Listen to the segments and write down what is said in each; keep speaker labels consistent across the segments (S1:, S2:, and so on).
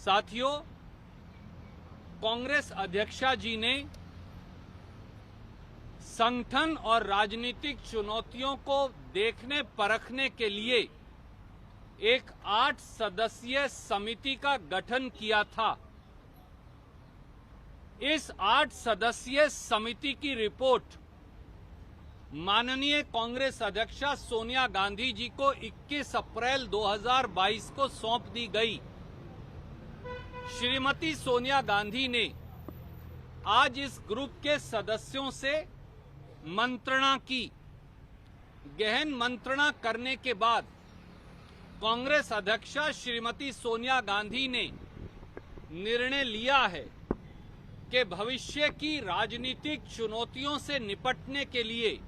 S1: साथियों, कांग्रेस अध्यक्षा जी ने संगठन और राजनीतिक चुनौतियों को देखने परखने के लिए एक 8 सदस्यीय समिति का गठन किया था। इस 8 सदस्यीय समिति की रिपोर्ट माननीय कांग्रेस अध्यक्षा सोनिया गांधी जी को 21 अप्रैल 2022 को सौंप दी गई। श्रीमती सोनिया गांधी ने आज इस ग्रुप के सदस्यों से मंत्रणा की। गहन मंत्रणा करने के बाद कांग्रेस अध्यक्षा श्रीमती सोनिया गांधी ने निर्णय लिया है कि भविष्य की राजनीतिक चुनौतियों से निपटने के लिए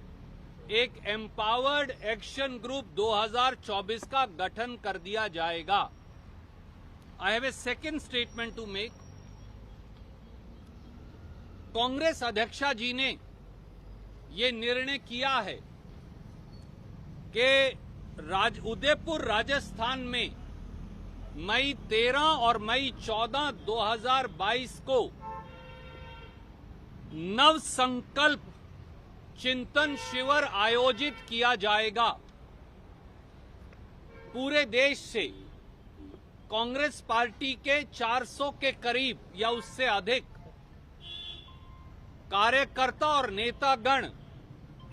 S1: एक एम्पावर्ड एक्शन ग्रुप 2024 का गठन कर दिया जाएगा। I have a second statement to make. Congress अध्यक्षा जी ने ये निर्णय किया है कि उदयपुर राजस्थान में मई 13 और मई 14, 2022 को नव संकल्प चिंतन शिविर आयोजित किया जाएगा। पूरे देश से कांग्रेस पार्टी के 400 के करीब या उससे अधिक कार्यकर्ता और नेतागण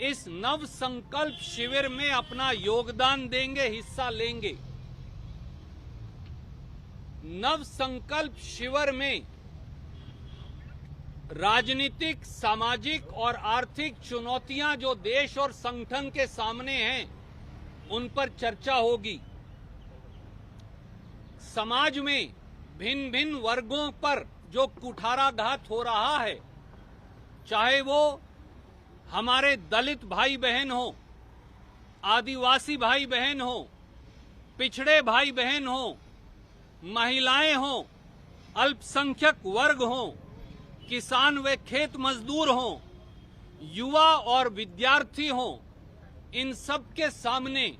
S1: इस नव संकल्प शिविर में अपना योगदान देंगे, हिस्सा लेंगे। नव संकल्प शिविर में राजनीतिक, सामाजिक और आर्थिक चुनौतियां जो देश और संगठन के सामने हैं, उन पर चर्चा होगी। समाज में भिन्न भिन्न वर्गों पर जो कुठाराघात हो रहा है, चाहे वो हमारे दलित भाई बहन हो, आदिवासी भाई बहन हो, पिछड़े भाई बहन हो, महिलाएं हो, अल्पसंख्यक वर्ग हो, किसान व खेत मजदूर हो, युवा और विद्यार्थी हो, इन सब के सामने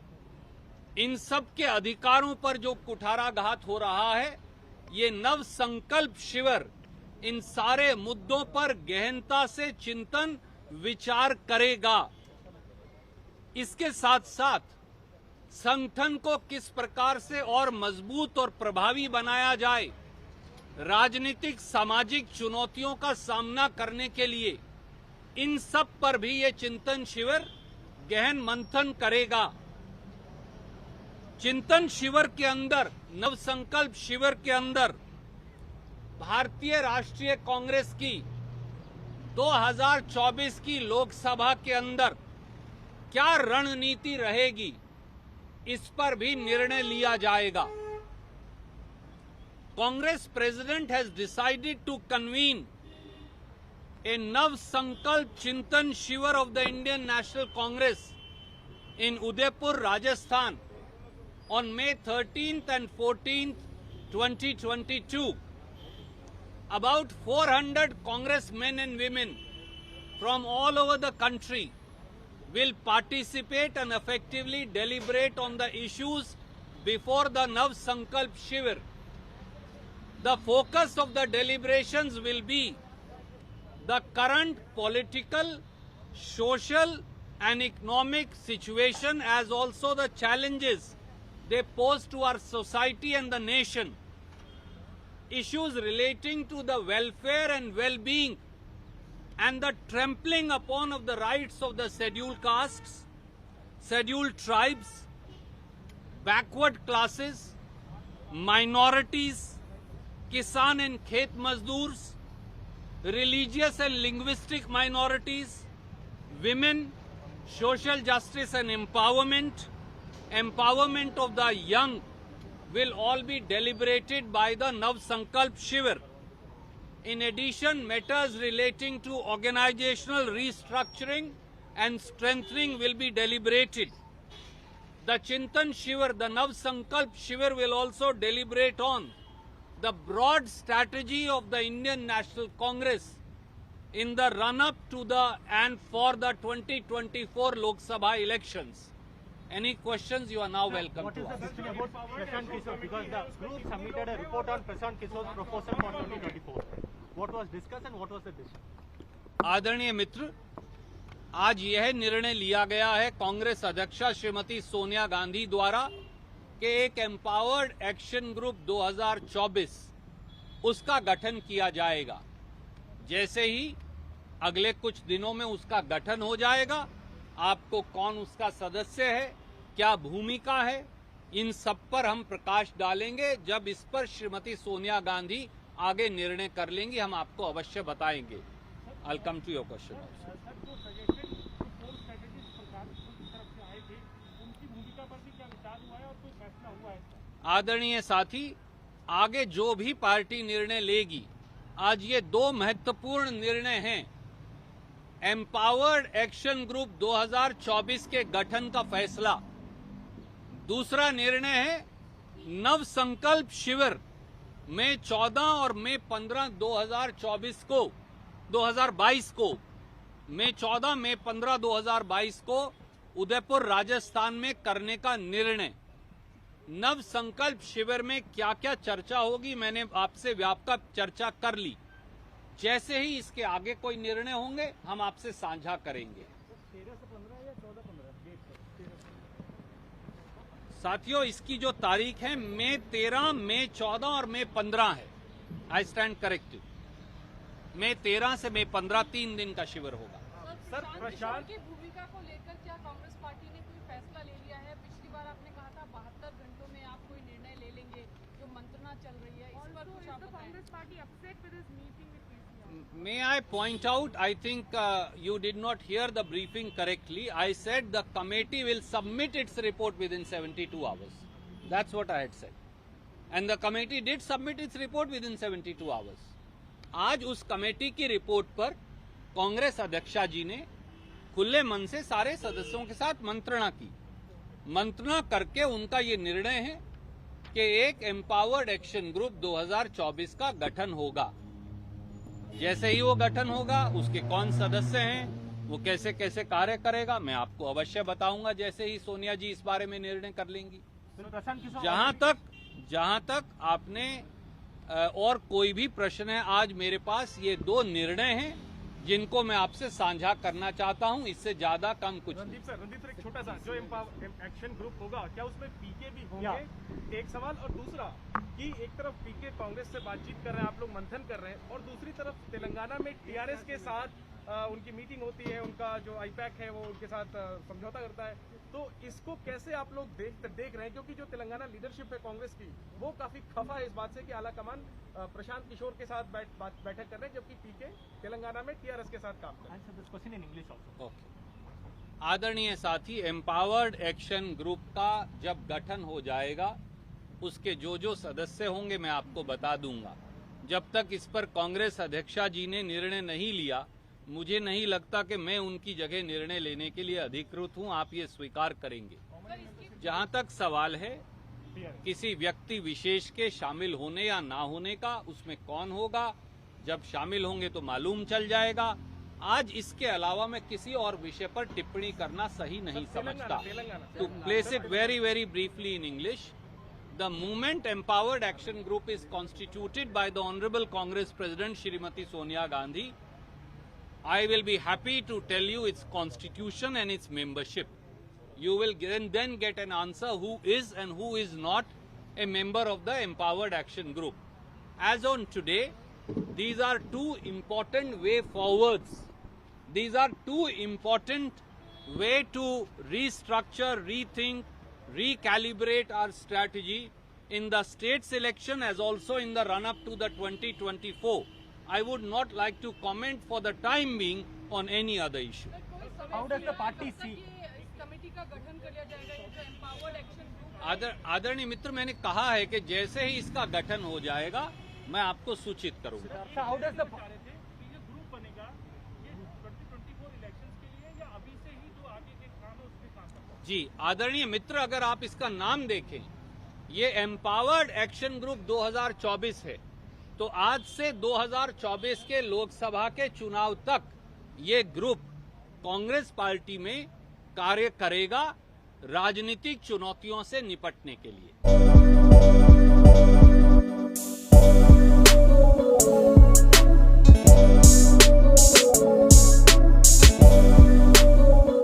S1: इन सब के अधिकारों पर जो कुठाराघात हो रहा है, ये नव संकल्प शिविर इन सारे मुद्दों पर गहनता से चिंतन विचार करेगा। इसके साथ साथ संगठन को किस प्रकार से और मजबूत और प्रभावी बनाया जाए, राजनीतिक सामाजिक चुनौतियों का सामना करने के लिए, इन सब पर भी ये चिंतन शिविर गहन मंथन करेगा। चिंतन शिविर के अंदर, नव संकल्प शिविर के अंदर भारतीय राष्ट्रीय कांग्रेस की 2024 की लोकसभा के अंदर क्या रणनीति रहेगी, इस पर भी निर्णय लिया जाएगा। Congress President has decided to convene a Nav Sankalp Chintan Shivir of the Indian National Congress in Udaipur, Rajasthan on May 13th and 14th, 2022. About 400 congressmen and women from all over the country will participate and effectively deliberate on the issues before the Nav Sankalp Shivir. The focus of the deliberations will be the current political, social and economic situation, as also the challenges they pose to our society and the nation. Issues relating to the welfare and well-being and the trampling upon of the rights of the scheduled castes, scheduled tribes, backward classes, minorities, Kisan and Khet Mazdoors, religious and linguistic minorities, women, social justice and empowerment, empowerment of the young will all be deliberated by the Nav Sankalp Shivir. In addition, matters relating to organizational restructuring and strengthening will be deliberated. The Chintan Shivir, the Nav Sankalp Shivir will also deliberate on the broad strategy of the Indian National Congress in the run-up to the and for the 2024 Lok Sabha elections. Any questions, you are now welcome
S2: What
S1: to
S2: is the
S1: ask.
S2: decision about Prashant Kishore? Because the group submitted a report on Prashant Kishore's proposal for 2024. What was discussed and what was the decision?
S1: आदरणीय मित्र, आज यह निर्णय लिया गया है कांग्रेस अध्यक्षा श्रीमती सोनिया गांधी द्वारा कि एक एम्पावर्ड एक्शन ग्रुप 2024 उसका गठन किया जाएगा। जैसे ही अगले कुछ दिनों में उसका गठन हो जाएगा, आपको कौन उसका सदस्य है, क्या भूमिका है, इन सब पर हम प्रकाश डालेंगे। जब इस पर श्रीमती सोनिया गांधी आगे निर्णय कर लेंगी, हम आपको अवश्य बताएंगे। आई कम टू योर क्वेश्चन। आदरणीय साथी, आगे जो भी पार्टी निर्णय लेगी, आज ये दो महत्वपूर्ण निर्णय हैं। एम्पावर्ड एक्शन ग्रुप 2024 के गठन का फैसला, दूसरा निर्णय है नव संकल्प शिविर मई 14 और मई 15 2024 को 2022 को मई 14 मई 15 2022 को उदयपुर राजस्थान में करने का निर्णय। नव संकल्प शिविर में क्या क्या चर्चा होगी, मैंने आपसे व्यापक चर्चा कर ली। जैसे ही इसके आगे कोई निर्णय होंगे, हम आपसे साझा करेंगे। साथियों, इसकी जो तारीख है मई 13, मई 14 और मई 15 है। I stand corrected. मई 13 से मई 15 3 दिन का शिविर होगा।
S3: सर, प्रशांत की भूमिका को लेकर क्या कांग्रेस पार्टी ने कोई फैसला ले लिया है? पिछली बार आपने कहा था 72 घंटों में आप कोई निर्णय ले लेंगे, जो मंत्रणा चल रही है, इस पर कुछ आप बताएं। Congress party upset with this meeting with PCR.
S1: May I point out, I think you did not hear the briefing correctly. I said the committee will submit its report within 72 hours. That's what I had said. And the committee did submit its report within 72 hours. आज उस committee की report पर कांग्रेस अध्यक्षा जी ने खुले मन से सारे सदस्यों के साथ मंत्रणा की। मंत्रणा करके उनका ये निर्णय है कि एक एम्पावर्ड एक्शन ग्रुप 2024 का गठन होगा। जैसे ही वो गठन होगा, उसके कौन सदस्य हैं, वो कैसे कैसे कार्य करेगा, मैं आपको अवश्य बताऊंगा जैसे ही सोनिया जी इस बारे में निर्णय कर लेंगी। जहां तक आपने और कोई भी प्रश्न है, आज मेरे पास ये दो निर्णय हैं जिनको मैं आपसे साझा करना चाहता हूं। इससे ज्यादा कम कुछ नहीं।
S4: रणदीप सर, एक छोटा सा जो एक्शन ग्रुप होगा, क्या उसमें पीके भी होंगे? एक सवाल। और दूसरा कि एक तरफ पीके कांग्रेस से बातचीत कर रहे हैं, आप लोग मंथन कर रहे हैं, और दूसरी तरफ तेलंगाना में टीआरएस के साथ उनकी मीटिंग होती है, उनका जो आईपैक है वो उनके साथ समझौता करता है। तो इसको कैसे आप लोग देख रहे हैं? क्योंकि जो तेलंगाना लीडरशिप है कांग्रेस की, वो काफी खफा है इस बात से कि आलाकमान प्रशांत किशोर के साथ बैठक कर रहे हैं, जबकि पीके तेलंगाना में टीआरएस के साथ काम कर रहे हैं।
S1: आदरणीय साथी, एम्पावर्ड एक्शन ग्रुप का जब गठन हो जाएगा, उसके जो सदस्य होंगे मैं आपको बता दूंगा। जब तक इस पर कांग्रेस अध्यक्षा जी ने निर्णय नहीं लिया, मुझे नहीं लगता कि मैं उनकी जगह निर्णय लेने के लिए अधिकृत हूं। आप ये स्वीकार करेंगे। जहां तक सवाल है किसी व्यक्ति विशेष के शामिल होने या ना होने का, उसमें कौन होगा, जब शामिल होंगे तो मालूम चल जाएगा। आज इसके अलावा मैं किसी और विषय पर टिप्पणी करना सही नहीं समझता। To place it very very briefly in English, the movement Empowered Action Group is constituted by the Honorable Congress President Shrimati Sonia Gandhi. I will be happy to tell you its constitution and its membership. You will then get an answer who is and who is not a member of the Empowered Action Group. As on today, these are two important way forwards. These are two important way to restructure, rethink, recalibrate our strategy in the states election as also in the run-up to the 2024. I would not like to comment for the time being on any other issue.
S2: How does the party see?
S3: इस committee का गठन कर लिया जाएगा, ये जो empowered action group.
S1: आदरणीय मित्र, मैंने कहा है कि जैसे ही इसका गठन हो जाएगा, मैं आपको सूचित करूंगा।
S2: How does the
S4: ग्रुप बनेगा ये 2024 इलेक्शंस के लिए, या अभी से ही जो आगे के काम है उसके काम करता है?
S1: जी आदरणीय मित्र, अगर आप इसका नाम देखें, ये एम्पावर्ड एक्शन ग्रुप 2024 है, तो आज से 2024 के लोकसभा के चुनाव तक ये ग्रुप कांग्रेस पार्टी में कार्य करेगा राजनीतिक चुनौतियों से निपटने के लिए।